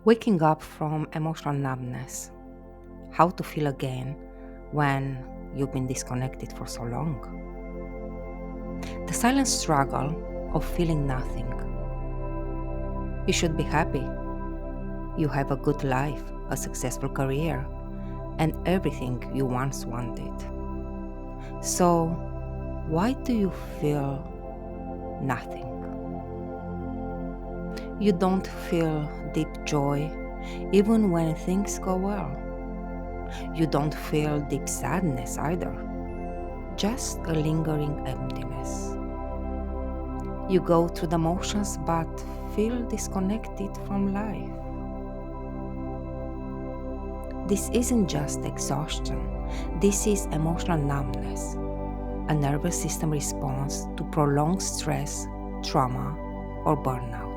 Waking up from emotional numbness. How to feel again when you've been disconnected for so long. The silent struggle of feeling nothing. You should be happy. You have a good life, a successful career, and everything you once wanted. So, why do you feel nothing? You don't feel deep joy even when things go well. You don't feel deep sadness either, just a lingering emptiness. You go through the motions but feel disconnected from life. This isn't just exhaustion, this is emotional numbness, a nervous system response to prolonged stress, trauma, or burnout.